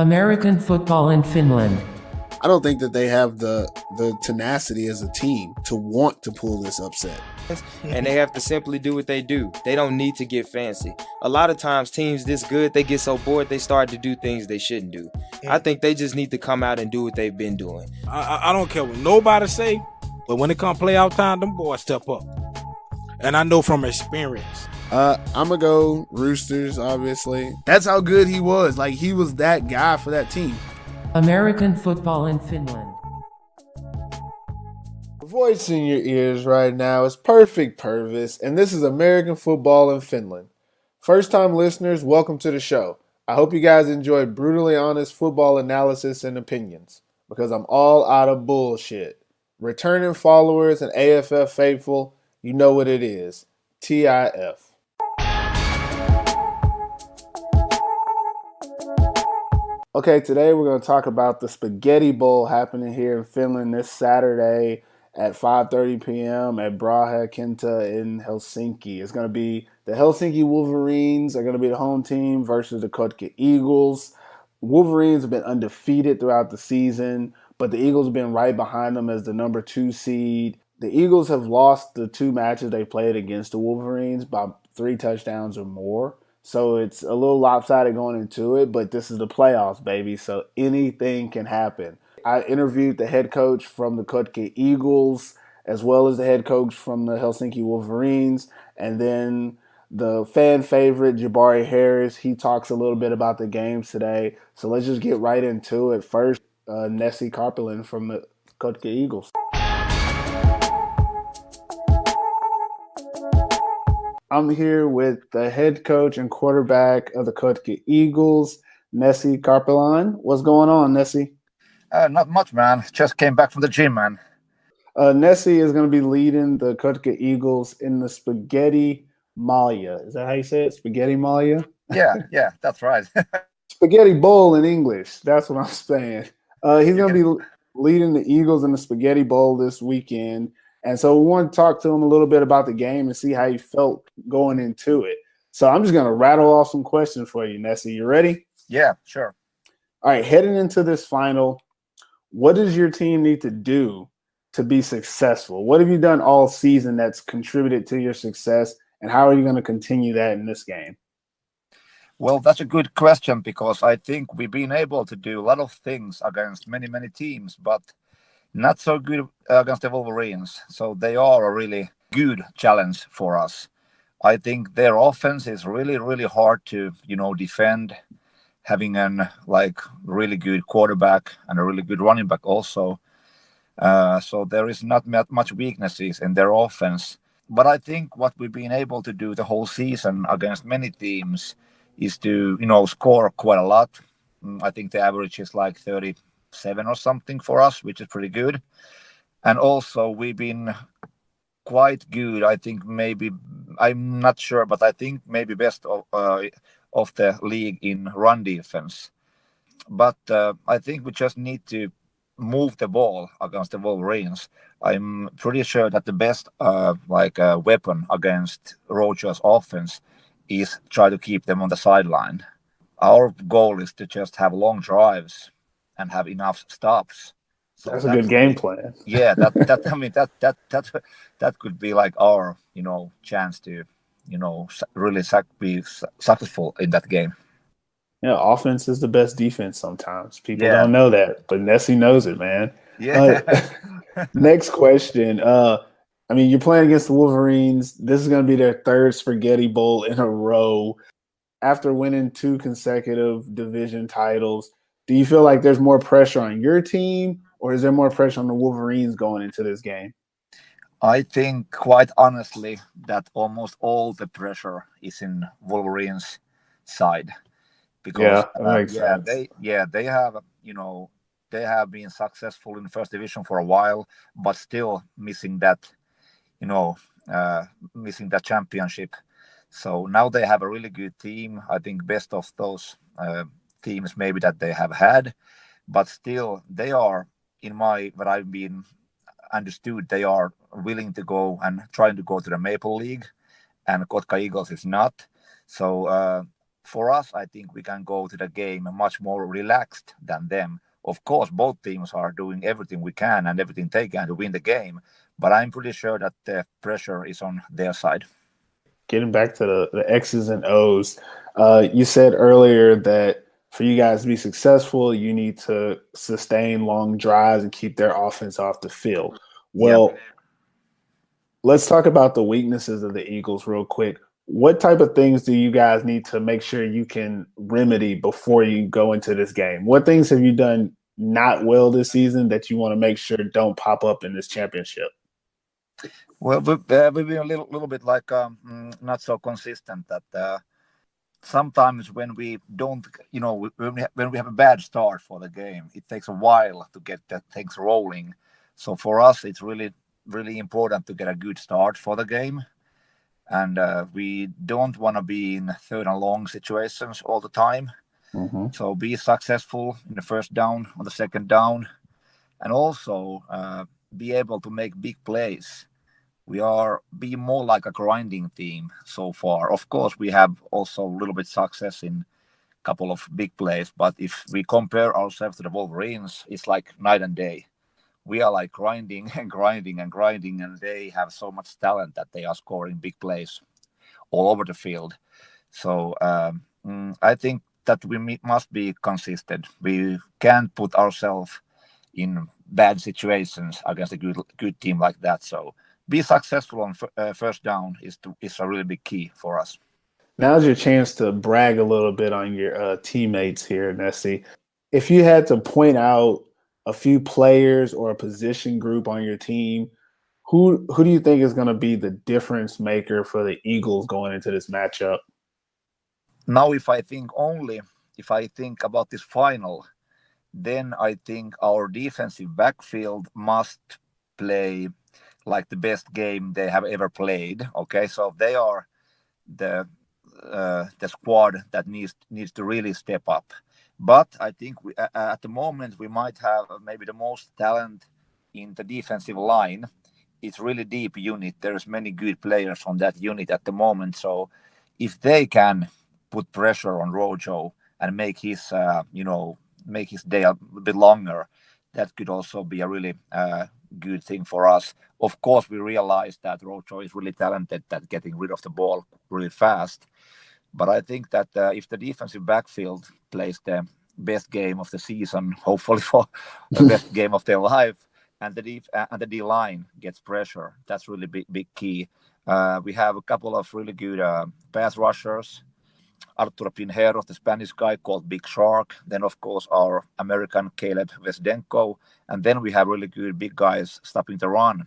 American football in Finland. I don't think that they have the tenacity as a team to want to pull this upset. And they have to simply do what they do. They don't need to get fancy. A lot of times teams this good, they get so bored they start to do things they shouldn't do. I think they just need to come out and do what they've been doing. I don't care what nobody say, but when it come playoff time, them boys step up. And I know from experience. I'm gonna go Roosters, obviously. That's how good he was. Like, he was that guy for that team. American football in Finland. The voice in your ears right now is Perfect Pervis, and this is American football in Finland. First time listeners, welcome to the show. I hope you guys enjoyed brutally honest football analysis and opinions, because I'm all out of bullshit. Returning followers and AFF faithful, you know what it is. TIF. Okay, today we're going to talk about the Spaghetti Bowl happening here in Finland this Saturday at 5:30 p.m. at Kenta in Helsinki. It's going to be the Helsinki Wolverines are going to be the home team versus the Kotka Eagles. Wolverines have been undefeated throughout the season, but the Eagles have been right behind them as the number 2 seed. The Eagles have lost the 2 matches they played against the Wolverines by 3 touchdowns or more. So it's a little lopsided going into it, but this is the playoffs, baby, so anything can happen. I interviewed the head coach from the Kotka Eagles as well as the head coach from the Helsinki Wolverines, and then the fan favorite, Jabari Harris. He talks a little bit about the games today, so let's just get right into it. First, Nesi Carpalan from the Kotka Eagles. I'm here with the head coach and quarterback of the Kotka Eagles, Nesi Carpalan. What's going on, Nesi? Not much, man. Just came back from the gym, man. Nesi is going to be leading the Kotka Eagles in the Spaghetti Malia. Is that how you say it? Spaghetti Malia? Yeah, that's right. Spaghetti Bowl in English. That's what I'm saying. He's going to be leading the Eagles in the Spaghetti Bowl this weekend. And so we want to talk to him a little bit about the game and see how he felt going into it. So I'm just going to rattle off some questions for you, Nesi. You ready? Yeah, sure. All right, heading into this final, what does your team need to do to be successful? What have you done all season that's contributed to your success, and how are you going to continue that in this game? Well, that's a good question because I think we've been able to do a lot of things against many teams, but not so good against the Wolverines. So they are a really good challenge for us. I think their offense is really hard to, defend, having an really good quarterback and a really good running back also. So there is not much weaknesses in their offense. But I think what we've been able to do the whole season against many teams is to, score quite a lot. I think the average is like 37 or something for us, which is pretty good. And also we've been quite good. I think maybe, I'm not sure, but I think maybe best of the league in run defense. But I think we just need to move the ball against the Wolverines. I'm pretty sure that the best weapon against Roger's offense is try to keep them on the sideline. Our goal is to just have long drives and have enough stops. So that's a good game plan. Yeah, that could be like our chance to really be successful in that game. Yeah, offense is the best defense sometimes. People don't know that, but Nesi knows it, man. Yeah. Next question. You're playing against the Wolverines. This is going to be their 3rd Spaghetti Bowl in a row. After winning 2 consecutive division titles, do you feel like there's more pressure on your team, or is there more pressure on the Wolverines going into this game? I think, quite honestly, that almost all the pressure is in Wolverines' side, because that makes sense. they have they have been successful in first division for a while, but still missing that championship. So now they have a really good team. I think best of those teams maybe that they have had, but still they are, what I've been understood, they are willing to go and trying to go to the Maple League, and Kotka Eagles is not. So for us, I think we can go to the game much more relaxed than them. Of course, both teams are doing everything we can and everything they can to win the game, but I'm pretty sure that the pressure is on their side. Getting back to the X's and O's, you said earlier that for you guys to be successful, you need to sustain long drives and keep their offense off the field. Well, let's talk about the weaknesses of the Eagles real quick. What type of things do you guys need to make sure you can remedy before you go into this game? What things have you done not well this season that you want to make sure don't pop up in this championship? Well, we've been a little bit like not so consistent. That sometimes when we don't, when we have a bad start for the game, it takes a while to get the things rolling. So for us, it's really, really important to get a good start for the game. And we don't want to be in third and long situations all the time. Mm-hmm. So be successful in the first down, on the second down, and also be able to make big plays. We are being more like a grinding team so far. Of course, we have also a little bit success in a couple of big plays, but if we compare ourselves to the Wolverines, it's like night and day. We are like grinding and grinding and grinding, and they have so much talent that they are scoring big plays all over the field. So I think that we must be consistent. We can't put ourselves in bad situations against a good team like that. So be successful on first down is a really big key for us. Now's your chance to brag a little bit on your teammates here, Nesi. If you had to point out a few players or a position group on your team, who do you think is going to be the difference maker for the Eagles going into this matchup? Now, if I think about this final, then I think our defensive backfield must play like the best game they have ever played. Okay, so they are the squad that needs to really step up. But I think at the moment we might have maybe the most talent in the defensive line. It's really deep unit. There's many good players on that unit at the moment. So if they can put pressure on Rojo and make his day a bit longer, that could also be a really good thing for us. Of course, we realize that Rojo is really talented at getting rid of the ball really fast. But I think that if the defensive backfield plays the best game of the season, hopefully for the best game of their life, and the D line gets pressure, that's really big key. We have a couple of really good pass rushers. Arturo Pinheiro, the Spanish guy called Big Shark. Then, of course, our American Caleb Vesdenko. And then we have really good big guys stopping the run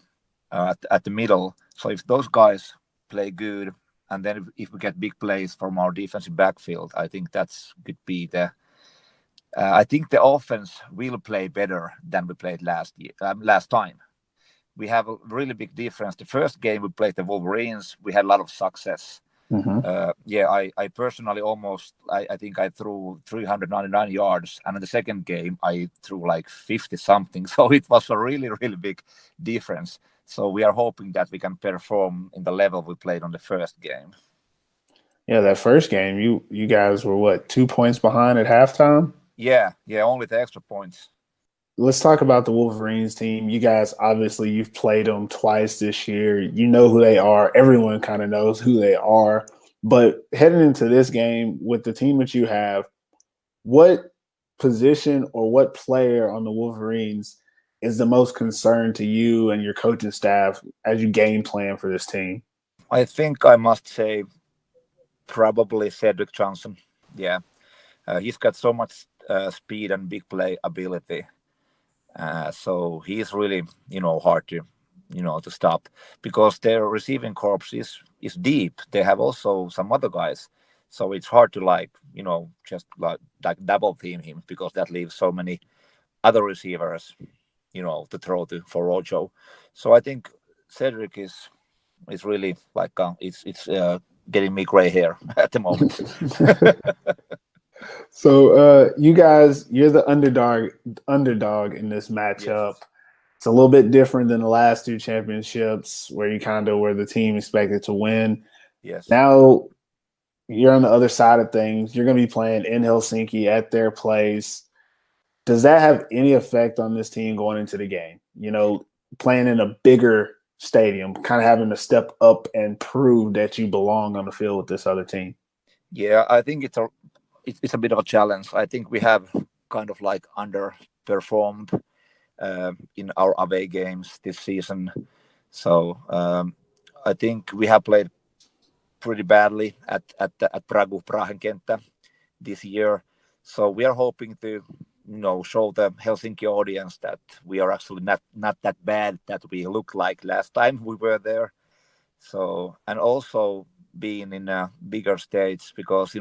at the middle. So if those guys play good, and then if we get big plays from our defensive backfield, I think that's could be I think the offense will play better than we played last time. We have a really big difference. The first game we played the Wolverines, we had a lot of success. Mm-hmm. I personally I think I threw 399 yards, and in the second game I threw like 50 something. So it was a really, really big difference. So we are hoping that we can perform in the level we played on the first game. Yeah, that first game, you guys were what, 2 points behind at halftime? Yeah, only the extra points. Let's talk about the Wolverines team. You guys, obviously, you've played them twice this year. You know who they are. Everyone kind of knows who they are. But heading into this game with the team that you have, what position or what player on the Wolverines is the most concern to you and your coaching staff as you game plan for this team? I think I must say probably Cedric Johnson. Yeah, he's got so much speed and big play ability. So he's really, hard to, to stop because their receiving corps is deep. They have also some other guys. So it's hard to just like double team him because that leaves so many other receivers, to throw to for Rojo. So I think Cedric is really like it's getting me gray hair at the moment. So you guys, you're the underdog in this matchup. Yes. It's a little bit different than the last two championships where you kind of were the team expected to win. Yes. Now You're on the other side of things. You're going to be playing in Helsinki at their place. Does that have any effect on this team going into the game? You know, playing in a bigger stadium, kind of having to step up and prove that you belong on the field with this other team. Yeah, I think it's a bit of a challenge. I think we have kind of like underperformed in our away games this season. So I think we have played pretty badly at Prahen kenttä this year. So we are hoping to show the Helsinki audience that we are actually not that bad that we looked like last time we were there. So, and also being in a bigger stage, because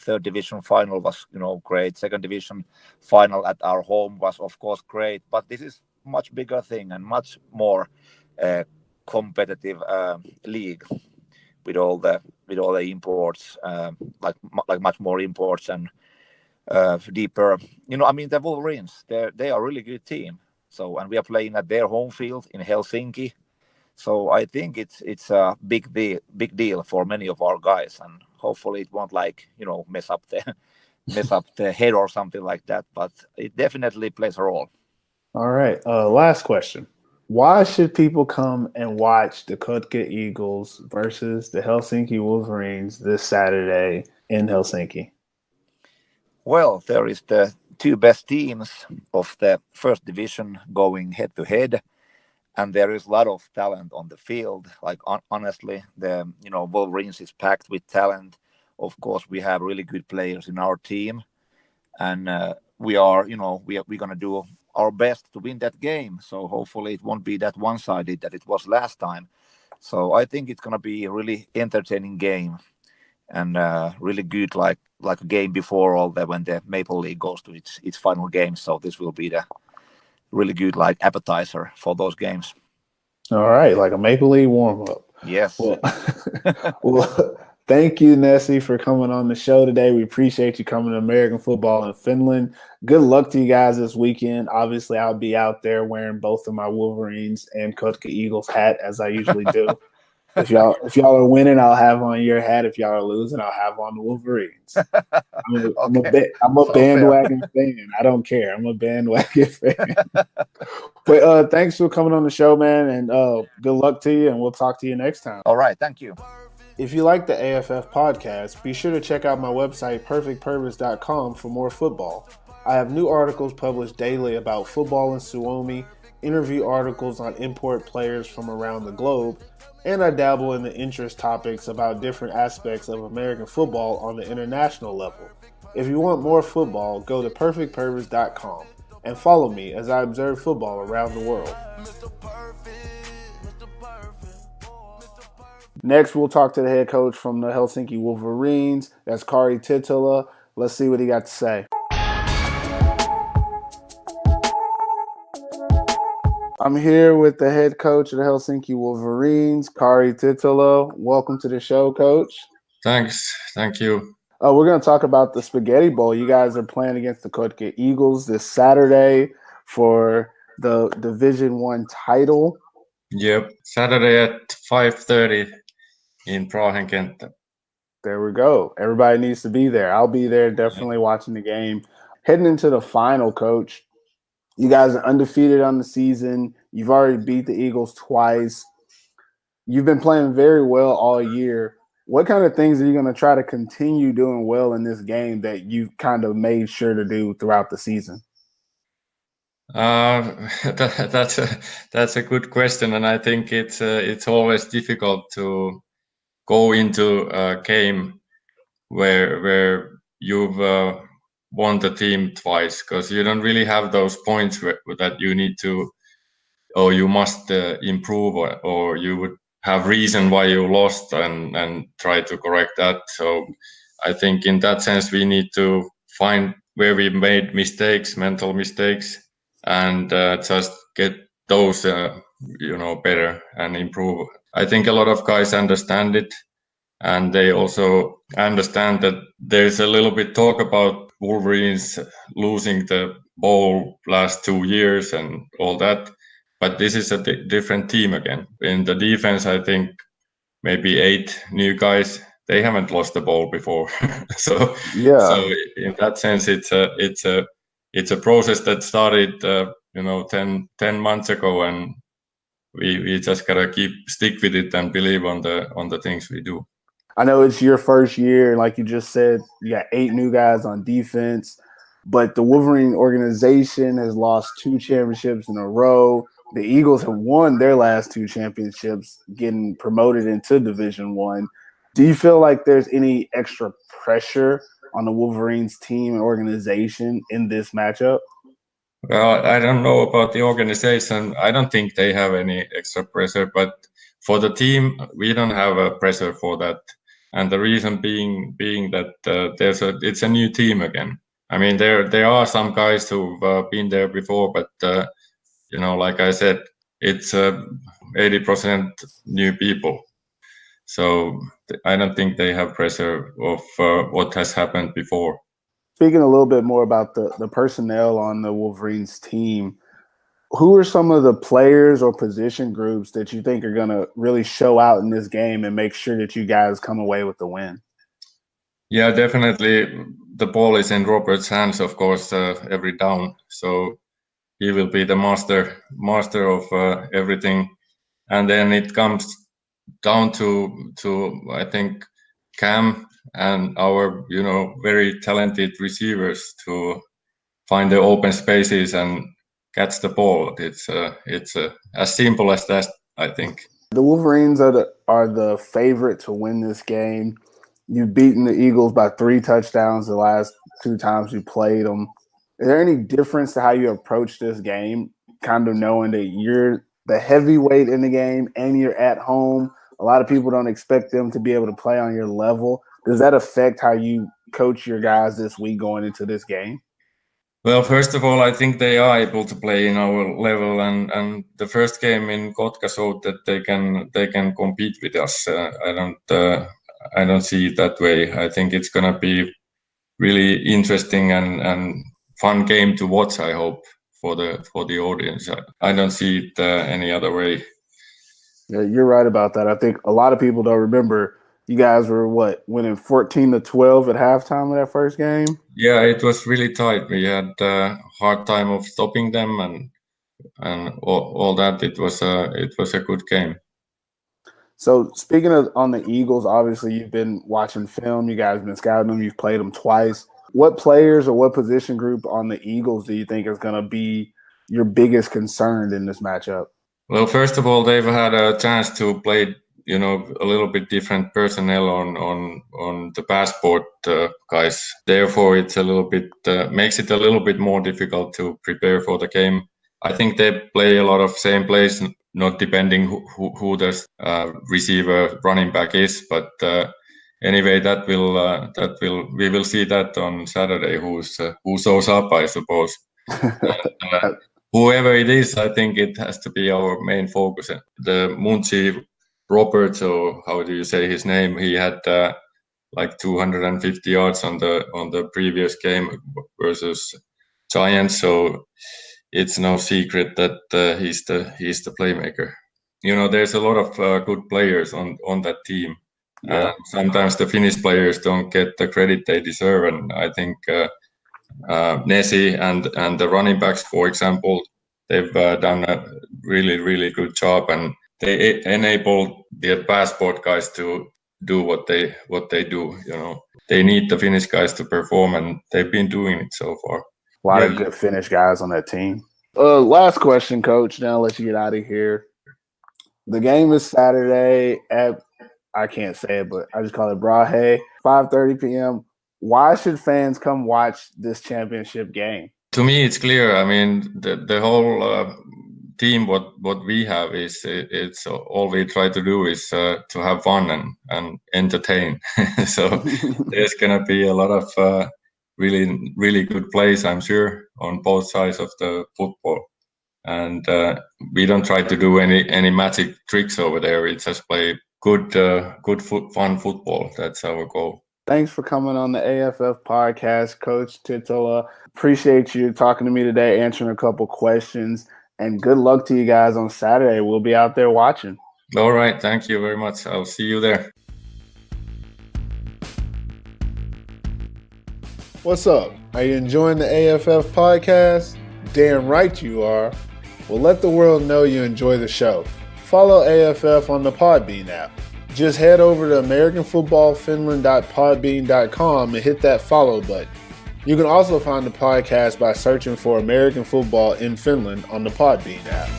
third division final was great, second division final at our home was of course great, but this is much bigger thing and much more competitive league with all the imports, like much more imports and deeper. The Wolverines, they are a really good team. So, and we are playing at their home field in Helsinki. So I think it's a big deal for many of our guys, and hopefully it won't mess up the head or something like that. But it definitely plays a role. All right. Last question. Why should people come and watch the Kotka Eagles versus the Helsinki Wolverines this Saturday in Helsinki? Well, there is the two best teams of the first division going head to head, and there is a lot of talent on the field. Like honestly, the Wolverines is packed with talent. Of course, we have really good players in our team, and we are we're gonna do our best to win that game. So hopefully it won't be that one-sided that it was last time. So I think it's gonna be a really entertaining game, and really good like a game before when the Maple League goes to its final game. So this will be the really good appetizer for those games. All right, like a Maple League warm-up. Yes. Well, thank you, Nesi, for coming on the show today. We appreciate you coming to American football in Finland. Good luck to you guys this weekend. Obviously, I'll be out there wearing both of my Wolverines and Kotka Eagles hat, as I usually do. If y'all are winning, I'll have on your hat. If y'all are losing, I'll have on the Wolverines. I'm a bandwagon fan. I don't care. I'm a bandwagon fan. But thanks for coming on the show, man, and good luck to you, and we'll talk to you next time. All right. Thank you. If you like the AFF podcast, be sure to check out my website, perfectpervis.com, for more football. I have new articles published daily about football in Suomi, interview articles on import players from around the globe, and I dabble in the interest topics about different aspects of American football on the international level. If you want more football, go to perfectpervis.com and follow me as I observe football around the world. Next, we'll talk to the head coach from the Helsinki Wolverines. That's Kari Titola. Let's see what he got to say. I'm here with the head coach of the Helsinki Wolverines, Kari Titola. Welcome to the show, Coach. Thanks. Thank you. We're going to talk about the Spaghetti Bowl. You guys are playing against the Kotka Eagles this Saturday for the Division I title. Yep. Saturday at 5:30 in Prahen kenttä. There we go. Everybody needs to be there. I'll be there, definitely watching the game. Heading into the final, Coach. You guys are undefeated on the season. You've already beat the Eagles twice. You've been playing very well all year. What kind of things are you going to try to continue doing well in this game that you've kind of made sure to do throughout the season? That's a good question, and I think it's always difficult to go into a game where you've won the team twice, because you don't really have those points that you need to, or you must improve, or you would have reason why you lost and try to correct that. So I think in that sense we need to find where we made mistakes, mental mistakes, and just get those better and improve. I think a lot of guys understand it, and they also understand that there's a little bit talk about Wolverines losing the bowl last 2 years and all that, but this is a different team again. In the defense, I think maybe 8 new guys they haven't lost the ball before. so Yeah. in that sense, it's a process that started 10 months ago, and we just gotta stick with it and believe on the things we do. I know it's your first year, and like you just said, you got 8 new guys on defense, but the Wolverine organization has lost 2 championships in a row. The Eagles have won their last 2 championships, getting promoted into Division 1. Do you feel like there's any extra pressure on the Wolverines team and organization in this matchup? Well, I don't know about the organization. I don't think they have any extra pressure, but for the team, we don't have a pressure for that. And the reason being that it's a new team again. I mean, there are some guys who've been there before, but like I said, it's 80% new people. So I don't think they have pressure of what has happened before. Speaking a little bit more about the personnel on the Wolverines team, who are some of the players or position groups that you think are going to really show out in this game and make sure that you guys come away with the win? Yeah, definitely. The ball is in Robert's hands, of course, every down. So he will be the master of everything. And then it comes down to I think Cam and our very talented receivers to find the open spaces and catch the ball. It's as simple as that, I think. The Wolverines are the favorite to win this game. You've beaten the Eagles by 3 touchdowns the last 2 times you played them. Is there any difference to how you approach this game, kind of knowing that you're the heavyweight in the game and you're at home? A lot of people don't expect them to be able to play on your level. Does that affect how you coach your guys this week going into this game? Well, first of all, I think they are able to play in our level, and the first game in Kotka showed that they can compete with us. I don't see it that way. I think it's gonna be really interesting and fun game to watch. I hope for the audience. I don't see it any other way. Yeah, you're right about that. I think a lot of people don't remember you guys were winning 14-12 at halftime of that first game? Yeah, it was really tight. We had a hard time of stopping them and all that. It was a good game. So speaking of on the Eagles, obviously you've been watching film. You guys have been scouting them. You've played them twice. What players or what position group on the Eagles do you think is going to be your biggest concern in this matchup? Well, first of all, they've had a chance to play, a little bit different personnel on the passport guys. Therefore, it's a little bit makes it a little bit more difficult to prepare for the game. I think they play a lot of same plays, not depending who the receiver running back is, but anyway, we will see that on Saturday. Who shows up, I suppose. Whoever it is, I think it has to be our main focus. The Muncie Robert, or how do you say his name? He had like 250 yards on the previous game versus Giants. So it's no secret that he's the playmaker. There's a lot of good players on that team. Yeah. Sometimes the Finnish players don't get the credit they deserve, and I think Nesi and the running backs, for example, they've done a really, really good job, and they enable the passport guys to do what they do. They need the Finnish guys to perform, and they've been doing it so far. A lot of good Finnish guys on that team. Last question, Coach. Now I'll let you get out of here. The game is Saturday at, I can't say it, but I just call it Brahe, 5:30 p.m. Why should fans come watch this championship game? To me, it's clear. I mean, the whole team, what we have is it's all we try to do is to have fun and entertain. So there's gonna be a lot of really, really good plays, I'm sure, on both sides of the football. And we don't try to do any magic tricks over there. We just play good fun football. That's our goal. Thanks for coming on the AFF podcast, Coach Titola. Appreciate you talking to me today, answering a couple questions, and good luck to you guys on Saturday. We'll be out there watching. All right. Thank you very much. I'll see you there. What's up? Are you enjoying the AFF podcast? Damn right you are. Well, let the world know you enjoy the show. Follow AFF on the Podbean app. Just head over to AmericanFootballFinland.podbean.com and hit that follow button. You can also find the podcast by searching for American Football in Finland on the Podbean app.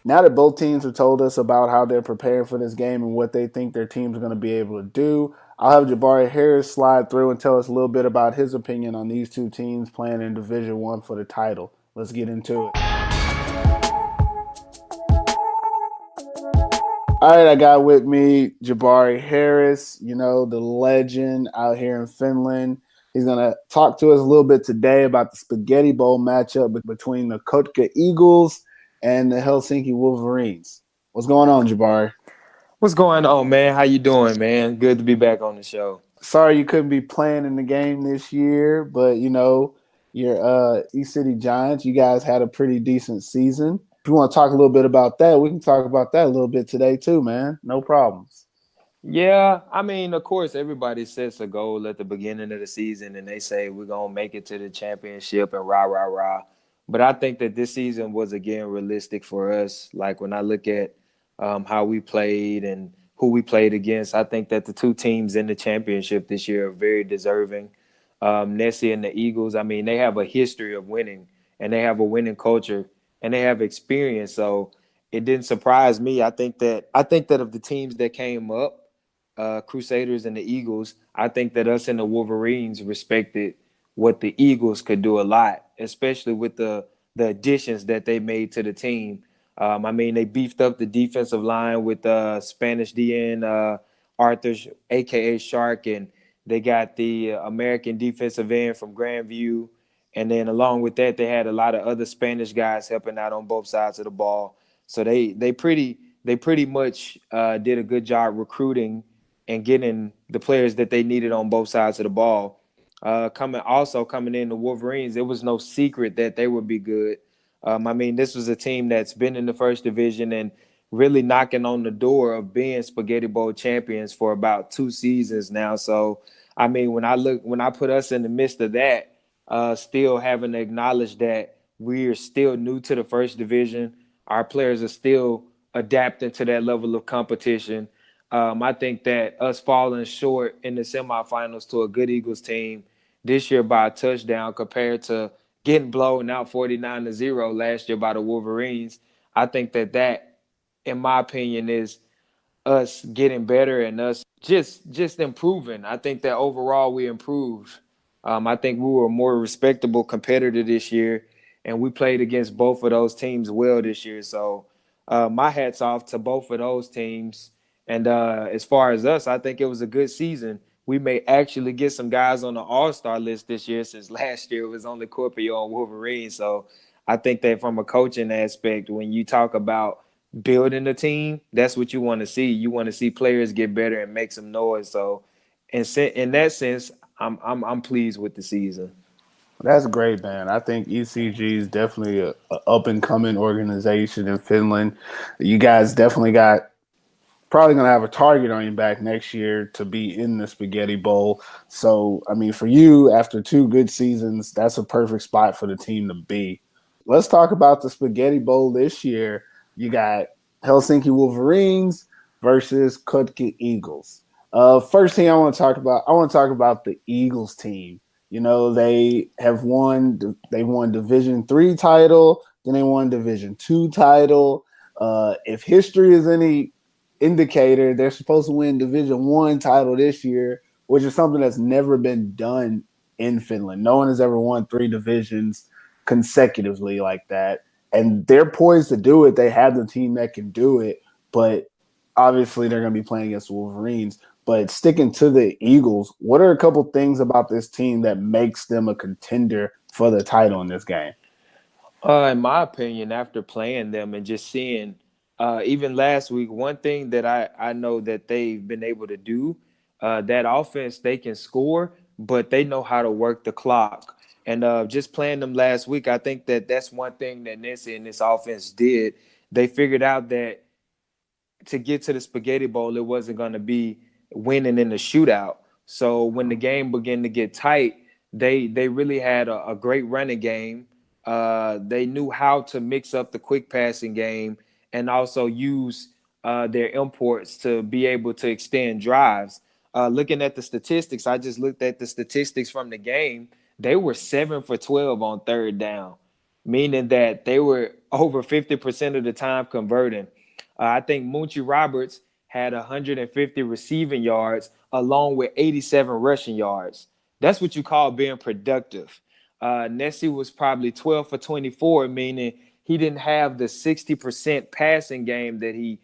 Now that both teams have told us about how they're preparing for this game and what they think their teams are going to be able to do, I'll have Jabari Harris slide through and tell us a little bit about his opinion on these two teams playing in Division I for the title. Let's get into it. All right, I got with me Jabari Harris, the legend out here in Finland. He's going to talk to us a little bit today about the Spaghetti Bowl matchup between the Kotka Eagles and the Helsinki Wolverines. What's going on, Jabari? What's going on, man? How you doing, man? Good to be back on the show. Sorry you couldn't be playing in the game this year, but, your East City Giants, you guys had a pretty decent season. If you want to talk a little bit about that, we can talk about that a little bit today too, man. No problems. Yeah, I mean, of course, everybody sets a goal at the beginning of the season and they say we're going to make it to the championship and rah, rah, rah. But I think that this season was, again, realistic for us. Like when I look at how we played and who we played against, I think that the two teams in the championship this year are very deserving. Nesi and the Eagles, I mean, they have a history of winning and they have a winning culture and they have experience. So it didn't surprise me. I think that of the teams that came up, Crusaders and the Eagles, I think that us and the Wolverines respected what the Eagles could do a lot, especially with the additions that they made to the team. I mean, they beefed up the defensive line with Spanish DN Arthur, a.k.a. Shark, and they got the American defensive end from Grandview. And then along with that, they had a lot of other Spanish guys helping out on both sides of the ball. So they pretty much did a good job recruiting and getting the players that they needed on both sides of the ball. Coming in the Wolverines, it was no secret that they would be good. I mean, this was a team that's been in the first division and really knocking on the door of being Spaghetti Bowl champions for about 2 seasons now. So, I mean, when I put us in the midst of that, still having to acknowledge that we're still new to the first division, our players are still adapting to that level of competition. I think that us falling short in the semifinals to a good Eagles team this year by a touchdown compared to getting blown out 49-0 last year by the Wolverines, I think that, in my opinion, is us getting better and us just improving. I think that overall we improved. I think we were a more respectable competitor this year, and we played against both of those teams well this year. So my hat's off to both of those teams. And as far as us, I think it was a good season. We may actually get some guys on the all-star list this year since last year it was only Corpio and Wolverine. So I think that from a coaching aspect, when you talk about building a team, that's what you want to see. You want to see players get better and make some noise. So in that sense, I'm pleased with the season. That's great, man. I think ECG is definitely a up-and-coming organization in Finland. You guys definitely got probably going to have a target on your back next year to be in the Spaghetti Bowl. So, I mean, for you, after 2 good seasons, that's a perfect spot for the team to be. Let's talk about the Spaghetti Bowl this year. You got Helsinki Wolverines versus Kotka Eagles. First thing I want to talk about the Eagles team. They've won Division III title, then they won Division II title. If history is any indicator, they're supposed to win Division I title this year, which is something that's never been done in Finland. No one has ever won 3 divisions consecutively like that. And they're poised to do it. They have the team that can do it, but obviously they're going to be playing against the Wolverines. But sticking to the Eagles, what are a couple things about this team that makes them a contender for the title in this game? In my opinion, after playing them and just seeing even last week, one thing that I know that they've been able to do, that offense, they can score, but they know how to work the clock. And just playing them last week, I think that that's one thing that Nesi and this offense did. They figured out that to get to the Spaghetti Bowl, it wasn't going to be winning in the shootout. So when the game began to get tight, they really had a great running game. They knew how to mix up the quick passing game and also use their imports to be able to extend drives. Looking at the statistics, I just looked at the statistics from the game. They were 7 for 12 on third down, meaning that they were over 50% of the time converting. I think Munchie Roberts had 150 receiving yards along with 87 rushing yards. That's what you call being productive. Nesi was probably 12 for 24, meaning he didn't have the 60% passing game that he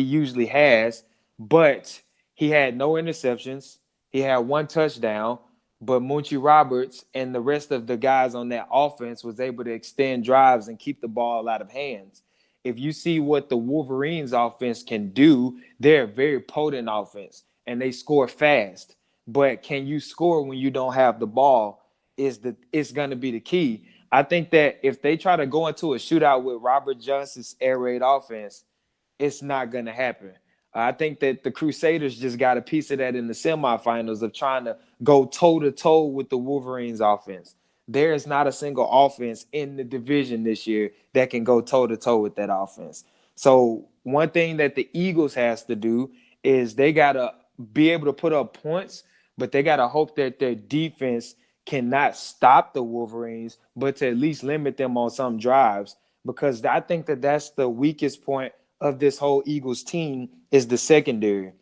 usually has, but he had no interceptions. He had 1 touchdown, but Munchie Roberts and the rest of the guys on that offense was able to extend drives and keep the ball out of hands. If you see what the Wolverines offense can do, they're a very potent offense and they score fast. But can you score when you don't have the ball it's going to be the key. I think that if they try to go into a shootout with Robert Johnson's air raid offense, it's not going to happen. I think that the Crusaders just got a piece of that in the semifinals of trying to go toe-to-toe with the Wolverines offense. There is not a single offense in the division this year that can go toe-to-toe with that offense. So one thing that the Eagles has to do is they got to be able to put up points, but they got to hope that their defense cannot stop the Wolverines, but to at least limit them on some drives, because I think that that's the weakest point of this whole Eagles team is the secondary.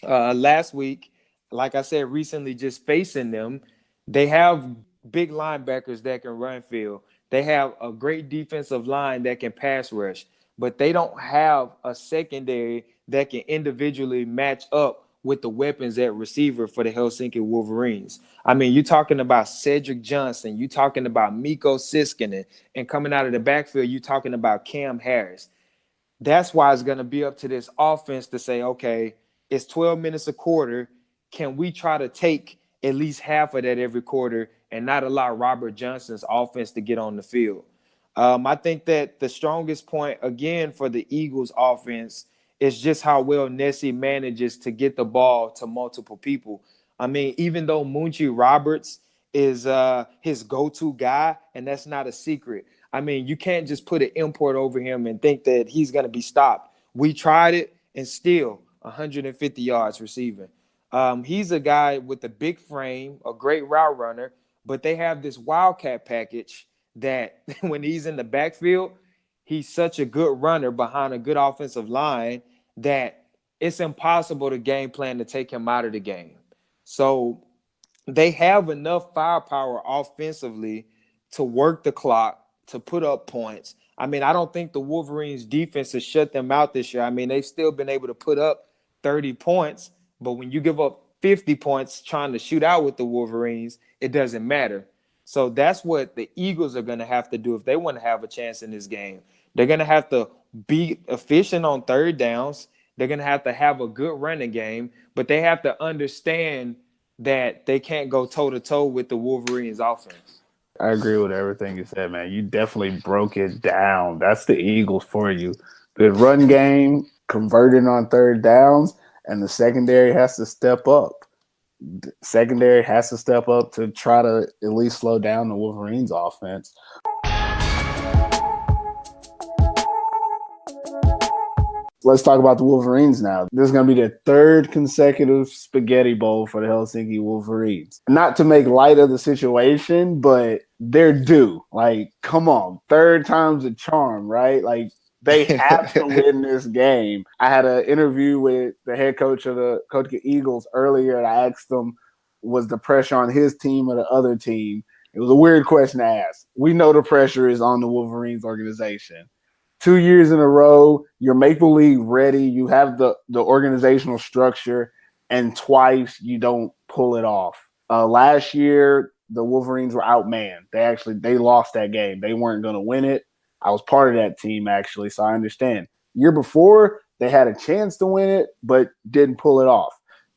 Last week, like I said, recently just facing them, they have big linebackers that can run field. They have a great defensive line that can pass rush, but they don't have a secondary that can individually match up with the weapons at receiver for the Helsinki Wolverines. I mean, you're talking about Cedric Johnson, you're talking about Mikko Siskinen, and coming out of the backfield, you're talking about Cam Harris. That's why it's going to be up to this offense to say, okay, it's 12 minutes a quarter. Can we try to take at least half of that every quarter and not allow Robert Johnson's offense to get on the field? I think that the strongest point, again, for the Eagles offense is just how well Nesi manages to get the ball to multiple people. I mean, even though Munchie Roberts is his go-to guy, and that's not a secret, I mean, you can't just put an import over him and think that he's going to be stopped. We tried it, and still 150 yards receiving. He's a guy with a big frame, a great route runner, but they have this wildcat package that when he's in the backfield, he's such a good runner behind a good offensive line that it's impossible to game plan to take him out of the game. So they have enough firepower offensively to work the clock, to put up points. I mean, I don't think the Wolverines defense has shut them out this year. I mean, they've still been able to put up 30 points, but when you give up 50 points trying to shoot out with the Wolverines, it doesn't matter. So that's what the Eagles are going to have to do if they want to have a chance in this game. They're going to have to be efficient on third downs. They're going to have a good running game, but they have to understand that they can't go toe-to-toe with the Wolverines offense. I agree with everything you said, man. You definitely broke it down. That's the Eagles for you. Good run game, converting on third downs, and the secondary has to step up. The secondary has to step up to try to at least slow down the Wolverines offense. Let's talk about the Wolverines now. This is going to be the third consecutive Spaghetti Bowl for the Helsinki Wolverines. Not to make light of the situation, but they're due. Like, come on. Third time's a charm, right? Like, they have to win this game. I had an interview with the head coach of the Kotka Eagles earlier, and I asked him, was the pressure on his team or the other team? It was a weird question to ask. We know the pressure is on the Wolverines organization. 2 years in a row, you're Maple League ready. You have the organizational structure, and twice you don't pull it off. Last year, the Wolverines were outmanned. They lost that game. They weren't going to win it. I was part of that team, actually, so I understand. Year before, they had a chance to win it, but didn't pull it off.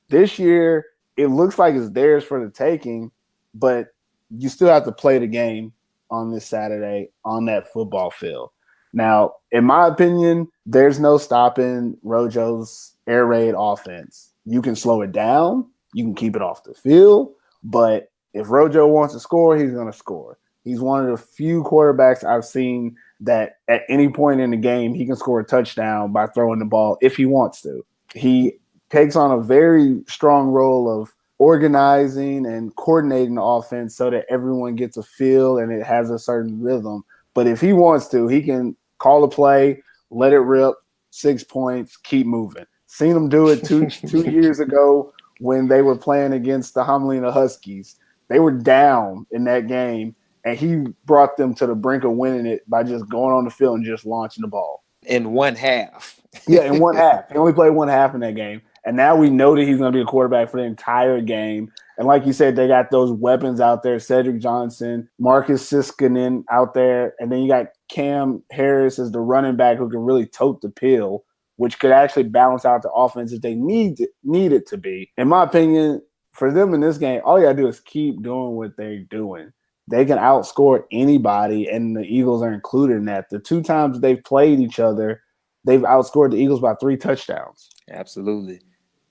This year, it looks like it's theirs for the taking, but you still have to play the game on this Saturday on that football field. Now, in my opinion, there's no stopping Rojo's air raid offense. You can slow it down. You can keep it off the field. But if Rojo wants to score, he's going to score. He's one of the few quarterbacks I've seen that at any point in the game, he can score a touchdown by throwing the ball if he wants to. He takes on a very strong role of organizing and coordinating the offense so that everyone gets a feel and it has a certain rhythm. But if he wants to, he can call a play, let it rip, 6 points, keep moving. Seen him do it two years ago when they were playing against the Hamelina Huskies. They were down in that game, and he brought them to the brink of winning it by just going on the field and just launching the ball. In one half. Yeah, in one half. He only played one half in that game. And now we know that he's going to be a quarterback for the entire game. And like you said, they got those weapons out there, Cedric Johnson, Marcus Siskanen out there. And then you got Cam Harris as the running back who can really tote the pill, which could actually balance out the offense if they need it to be. In my opinion, for them in this game, all you got to do is keep doing what they're doing. They can outscore anybody, and the Eagles are included in that. The 2 times they've played each other, they've outscored the Eagles by 3 touchdowns. Absolutely.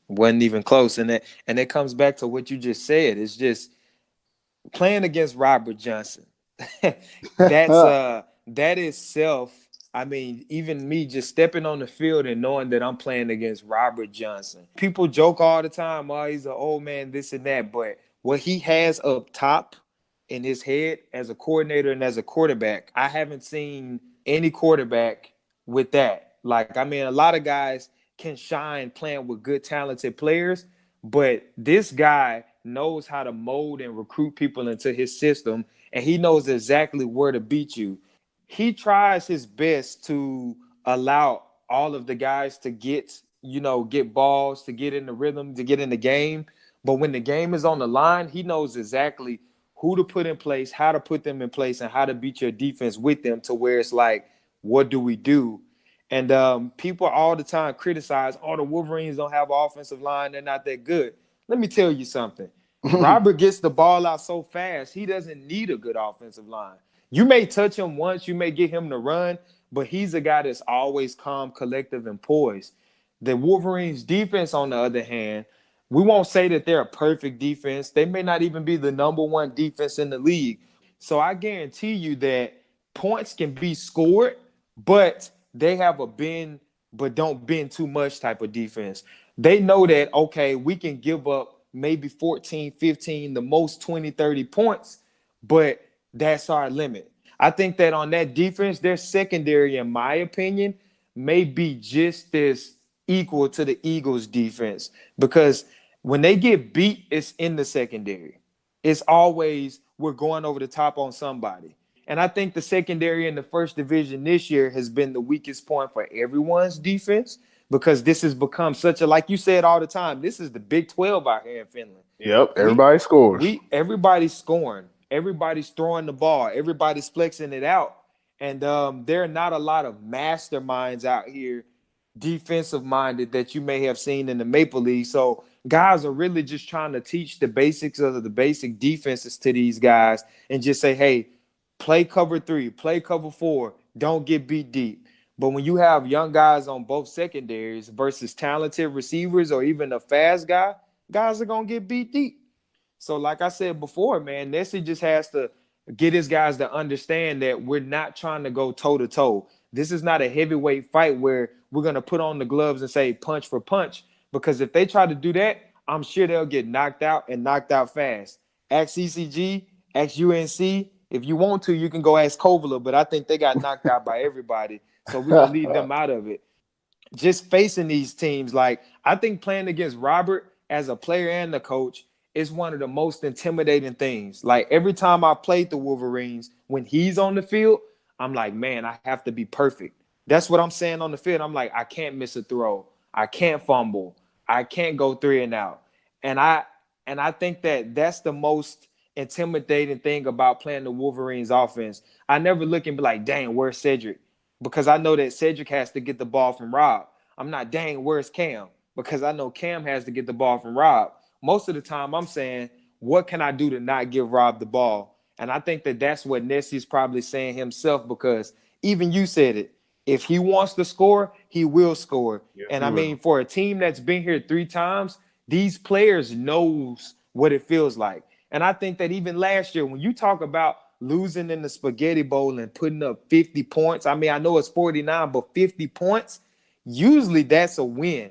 Wasn't even close. And it comes back to what you just said. It's just playing against Robert Johnson. That is self. I mean, even me just stepping on the field and knowing that I'm playing against Robert Johnson. People joke all the time, oh, he's an old man, this and that. But what he has up top in his head as a coordinator and as a quarterback, I haven't seen any quarterback with that. Like, I mean, a lot of guys can shine playing with good, talented players, but this guy knows how to mold and recruit people into his system, and he knows exactly where to beat you. He tries his best to allow all of the guys to get balls, to get in the rhythm, to get in the game. But when the game is on the line, he knows exactly who to put in place, how to put them in place, and how to beat your defense with them to where it's like, what do we do? And people all the time criticize, the Wolverines don't have an offensive line. They're not that good. Let me tell you something. Robert gets the ball out so fast, he doesn't need a good offensive line. You may touch him once, you may get him to run, but he's a guy that's always calm, collective, and poised. The Wolverines defense, on the other hand, we won't say that they're a perfect defense. They may not even be the number 1 defense in the league. So I guarantee you that points can be scored, but they have a bend, but don't bend too much type of defense. They know that, okay, we can give up maybe 14, 15, the most 20, 30 points, but that's our limit. I think that on that defense, their secondary, in my opinion, may be just as equal to the Eagles' defense, because when they get beat, it's in the secondary. It's always we're going over the top on somebody. And I think the secondary in the first division this year has been the weakest point for everyone's defense, because this has become such a, like you said all the time, this is the Big 12 out here in Finland. Yep, everybody scores. Everybody's scoring. Everybody's throwing the ball. Everybody's flexing it out. And there are not a lot of masterminds out here, defensive-minded, that you may have seen in the Maple League. So guys are really just trying to teach the basics of the basic defenses to these guys and just say, hey, play cover 3, play cover 4, don't get beat deep. But when you have young guys on both secondaries versus talented receivers or even a fast guy, guys are going to get beat deep. So like I said before, man, Nesi just has to get his guys to understand that we're not trying to go toe-to-toe. This is not a heavyweight fight where we're going to put on the gloves and say punch for punch, because if they try to do that, I'm sure they'll get knocked out and knocked out fast. Ask CCG, ask UNC. If you want to, you can go ask Kovala, but I think they got knocked out by everybody. So we're going to leave them out of it. Just facing these teams, like, I think playing against Robert as a player and the coach is one of the most intimidating things. Like, every time I played the Wolverines, when he's on the field, I'm like, man, I have to be perfect. That's what I'm saying on the field. I'm like, I can't miss a throw. I can't fumble. I can't go 3 and out. And I think that that's the most intimidating thing about playing the Wolverines offense. I never look and be like, dang, where's Cedric? Because I know that Cedric has to get the ball from Rob. I'm not, dang, where's Cam? Because I know Cam has to get the ball from Rob. Most of the time I'm saying, what can I do to not give Rob the ball? And I think that that's what Nesi's probably saying himself, because even you said it. If he wants to score, he will score. Yes, And he I will. mean, for a team that's been here 3 times, these players knows what it feels like. And I think that even last year, when you talk about losing in the Spaghetti Bowl and putting up 50 points, I mean, I know it's 49, but 50 points, usually that's a win.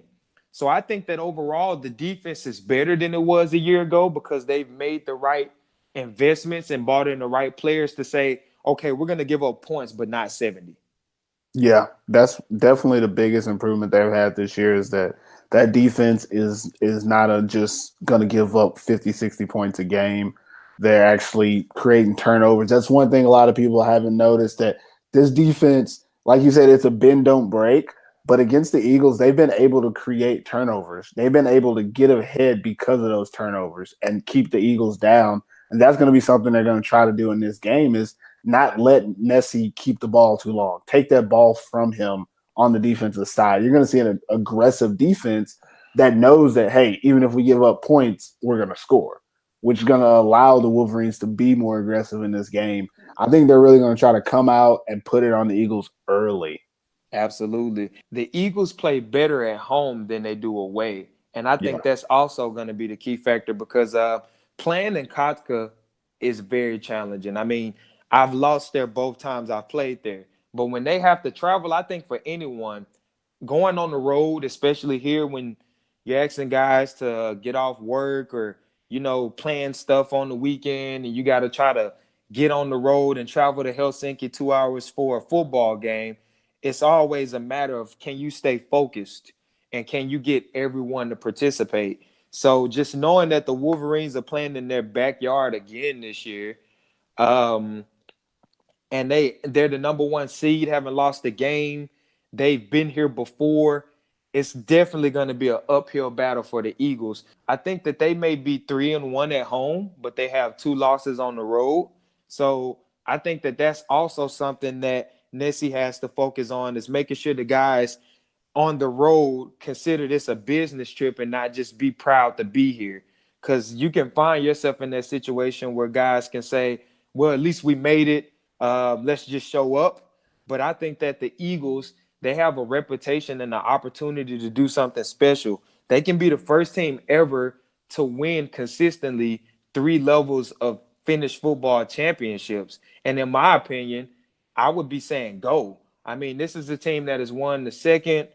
So I think that overall the defense is better than it was a year ago because they've made the right investments and bought in the right players to say, okay, we're going to give up points, but not 70. Yeah, that's definitely the biggest improvement they've had this year is that defense is not just going to give up 50, 60 points a game. They're actually creating turnovers. That's one thing a lot of people haven't noticed, that this defense, like you said, it's a bend don't break, but against the Eagles, they've been able to create turnovers. They've been able to get ahead because of those turnovers and keep the Eagles down. And that's going to be something they're going to try to do in this game, is not let Nesi keep the ball too long. Take that ball from him on the defensive side. You're going to see an aggressive defense that knows that, hey, even if we give up points, we're going to score, which is going to allow the Wolverines to be more aggressive in this game. I think they're really going to try to come out and put it on the Eagles early. Absolutely. The Eagles play better at home than they do away. And I Yeah. think that's also going to be the key factor because playing in Kotka is very challenging. I mean, I've lost there both times I've played there. But when they have to travel, I think for anyone going on the road, especially here when you're asking guys to get off work or, plan stuff on the weekend and you got to try to get on the road and travel to Helsinki 2 hours for a football game, it's always a matter of can you stay focused and can you get everyone to participate. So just knowing that the Wolverines are playing in their backyard again this year, and they're the number 1 seed, haven't lost a game. They've been here before. It's definitely going to be an uphill battle for the Eagles. I think that they may be 3-1 at home, but they have 2 losses on the road. So I think that that's also something that Nesi has to focus on, is making sure the guys on the road consider this a business trip and not just be proud to be here. Because you can find yourself in that situation where guys can say, well, at least we made it. Let's just show up. But I think that the Eagles, they have a reputation and an opportunity to do something special. They can be the first team ever to win consistently 3 levels of Finnish football championships. And in my opinion, I would be saying go. I mean, this is a team that has won the second,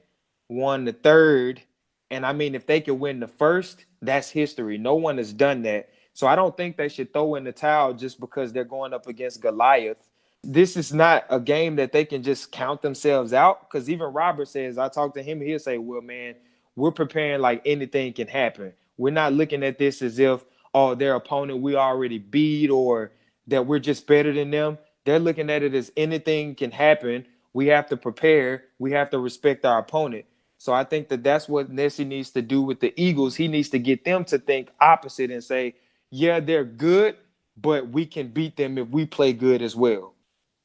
won the third. And I mean, if they could win the first, that's history. No one has done that. So I don't think they should throw in the towel just because they're going up against Goliath. This is not a game that they can just count themselves out, because even Robert says, I talked to him, he'll say, well, man, we're preparing like anything can happen. We're not looking at this as if, oh, their opponent we already beat or that we're just better than them. They're looking at it as anything can happen. We have to prepare. We have to respect our opponent. So I think that that's what Nesi needs to do with the Eagles. He needs to get them to think opposite and say, yeah, they're good, but we can beat them if we play good as well.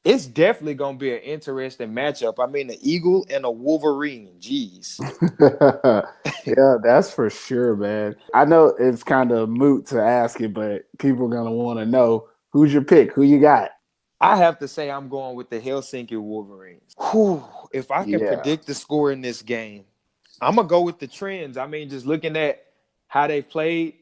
It's definitely going to be an interesting matchup. I mean, the Eagle and a Wolverine. Jeez. Yeah, that's for sure, man. I know it's kind of moot to ask it, but people are going to want to know, who's your pick? Who you got? I have to say I'm going with the Helsinki Wolverines. Whew, if I can Yeah. predict the score in this game, I'm going to go with the trends. I mean, just looking at how they played,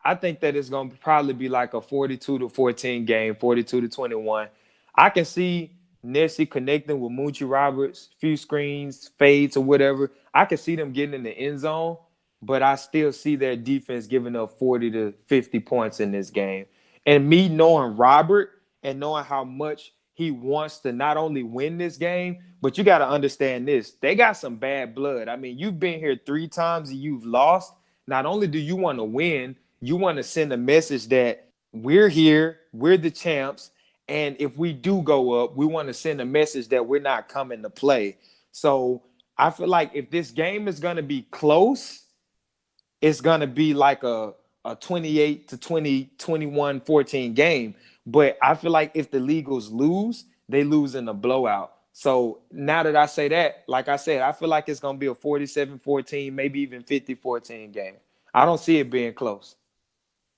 I think that it's going to probably be like a 42-14 game, 42-21. I can see Nesi connecting with Moochie Roberts, few screens, fades or whatever. I can see them getting in the end zone, but I still see their defense giving up 40 to 50 points in this game. And me knowing Robert and knowing how much he wants to not only win this game, but you got to understand this. They got some bad blood. I mean, you've been here 3 times and you've lost. Not only do you want to win, you want to send a message that we're here, we're the champs, and if we do go up, we want to send a message that we're not coming to play. So I feel like if this game is going to be close, it's going to be like a 28 to 20, 21, 14 game. But I feel like if the Eagles lose, they lose in a blowout. So now that I say that, like I said, I feel like it's going to be a 47-14, maybe even 50-14 game. I don't see it being close.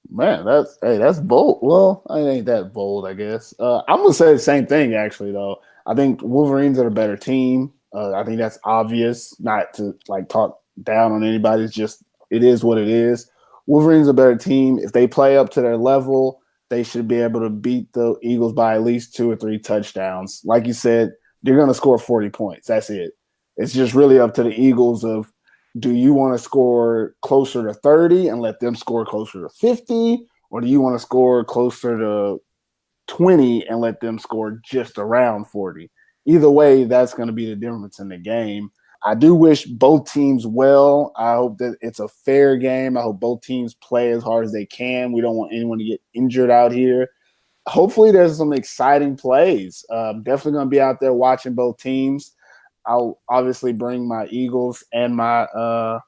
Man, that's bold. Well, it ain't that bold, I guess. I'm gonna say the same thing, actually. Though I think Wolverines are the better team. I think that's obvious, not to like talk down on anybody. It's just, it is what it is. Wolverines are a better team. If they play up to their level, they should be able to beat the Eagles by at least 2 or 3 touchdowns. Like you said, they're going to score 40 points. That's it. It's just really up to the Eagles of, do you want to score closer to 30 and let them score closer to 50? Or do you want to score closer to 20 and let them score just around 40? Either way, that's going to be the difference in the game. I do wish both teams well. I hope that it's a fair game. I hope both teams play as hard as they can. We don't want anyone to get injured out here. Hopefully there's some exciting plays. Definitely going to be out there watching both teams. I'll obviously bring my Eagles and my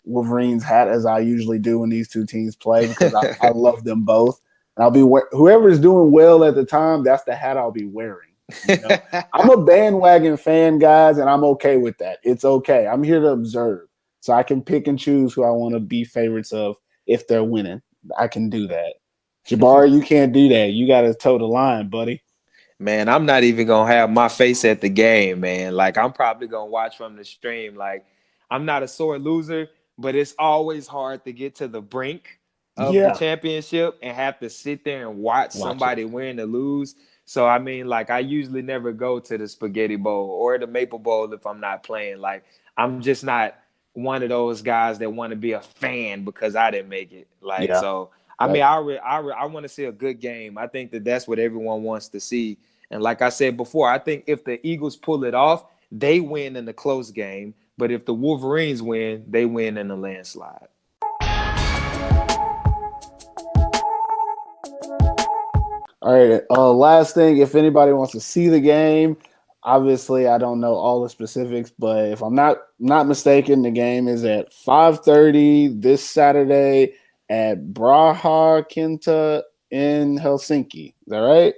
Wolverines hat, as I usually do when these two teams play, because I love them both. And I'll be whoever's doing well at the time, that's the hat I'll be wearing. You know? I'm a bandwagon fan, guys, and I'm okay with that. It's okay. I'm here to observe, so I can pick and choose who I want to be favorites of if they're winning. I can do that. Jabari, you can't do that. You got to toe the line, buddy. Man, I'm not even going to have my face at the game, man. Like, I'm probably going to watch from the stream. Like, I'm not a sore loser, but it's always hard to get to the brink of the championship and have to sit there and watch somebody win or lose. So, I mean, like, I usually never go to the Spaghetti Bowl or the Maple Bowl if I'm not playing. Like, I'm just not one of those guys that want to be a fan because I didn't make it. Like, so, I mean, I want to see a good game. I think that's what everyone wants to see. And like I said before, I think if the Eagles pull it off, they win in the close game. But if the Wolverines win, they win in a landslide. All right. Last thing, if anybody wants to see the game, obviously I don't know all the specifics, but if I'm not mistaken, the game is at 5:30 this Saturday at Braha Kenta in Helsinki. Is that right?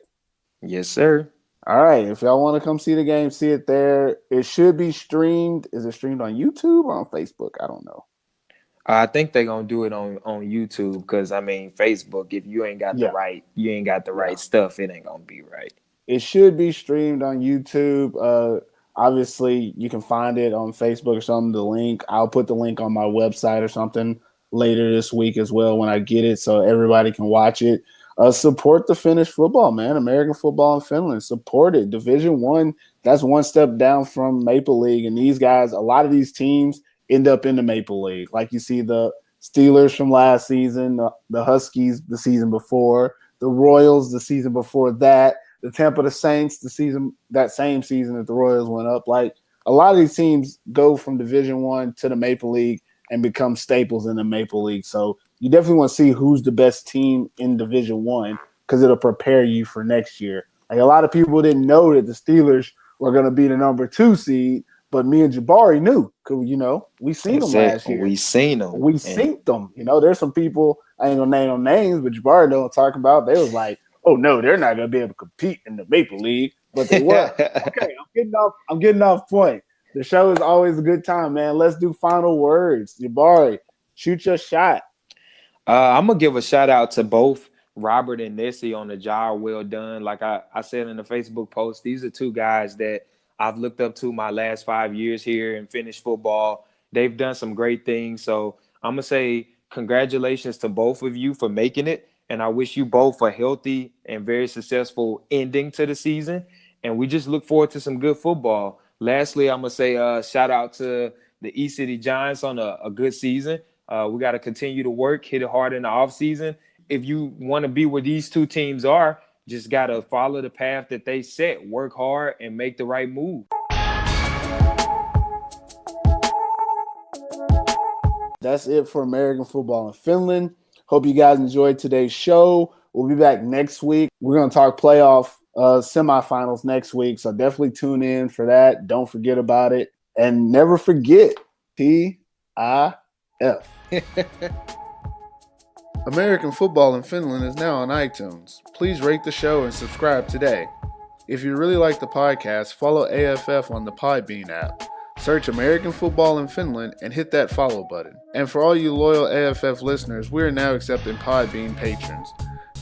Yes, sir. All right. If y'all want to come see the game, see it there. It should be streamed. Is it streamed on YouTube or on Facebook? I don't know. I think they're gonna do it on YouTube because I mean Facebook. If you ain't got the right stuff, it ain't gonna be right. It should be streamed on YouTube. Obviously, you can find it on Facebook or something. The link. I'll put the link on my website or something later this week as well when I get it, so everybody can watch it. Support the Finnish football, man. American football in Finland. Support it. Division I, that's one step down from Maple League. And these guys, a lot of these teams end up in the Maple League. Like you see the Steelers from last season, the Huskies the season before, the Royals the season before that, the Tampa Saints that same season that the Royals went up. Like, a lot of these teams go from Division I to the Maple League and become staples in the Maple League. So you definitely want to see who's the best team in Division I because it'll prepare you for next year. Like, a lot of people didn't know that the Steelers were going to be the number 2 seed, but me and Jabari knew because, you know, we seen them last year. We seen them. We seen them. You know, there's some people, I ain't going to name no names, but Jabari know what I'm talking about. They was like, oh, no, they're not going to be able to compete in the Maple League, but they were. Okay, I'm getting off point. The show is always a good time, man. Let's do final words. Jabari, shoot your shot. I'm going to give a shout out to both Robert and Nesi on the job well done. Like I said in the Facebook post, these are two guys that I've looked up to my last 5 years here in Finnish football. They've done some great things. So I'm going to say congratulations to both of you for making it. And I wish you both a healthy and very successful ending to the season. And we just look forward to some good football. Lastly, I'm going to say shout out to the East City Giants on a good season. We got to continue to work, hit it hard in the offseason. If you want to be where these two teams are, just got to follow the path that they set, work hard, and make the right move. That's it for American football in Finland. Hope you guys enjoyed today's show. We'll be back next week. We're going to talk playoff semifinals next week, so definitely tune in for that. Don't forget about it. And never forget, PIF. American Football in Finland is now on iTunes. Please rate the show and subscribe today. If you really like the podcast, follow AFF on the Podbean app. Search American Football in Finland and hit that follow button. And for all you loyal AFF listeners, we are now accepting Podbean patrons.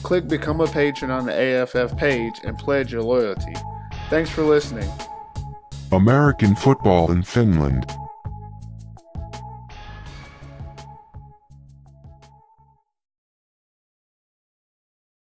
Click Become a Patron on the AFF page and pledge your loyalty. Thanks for listening. American football in Finland.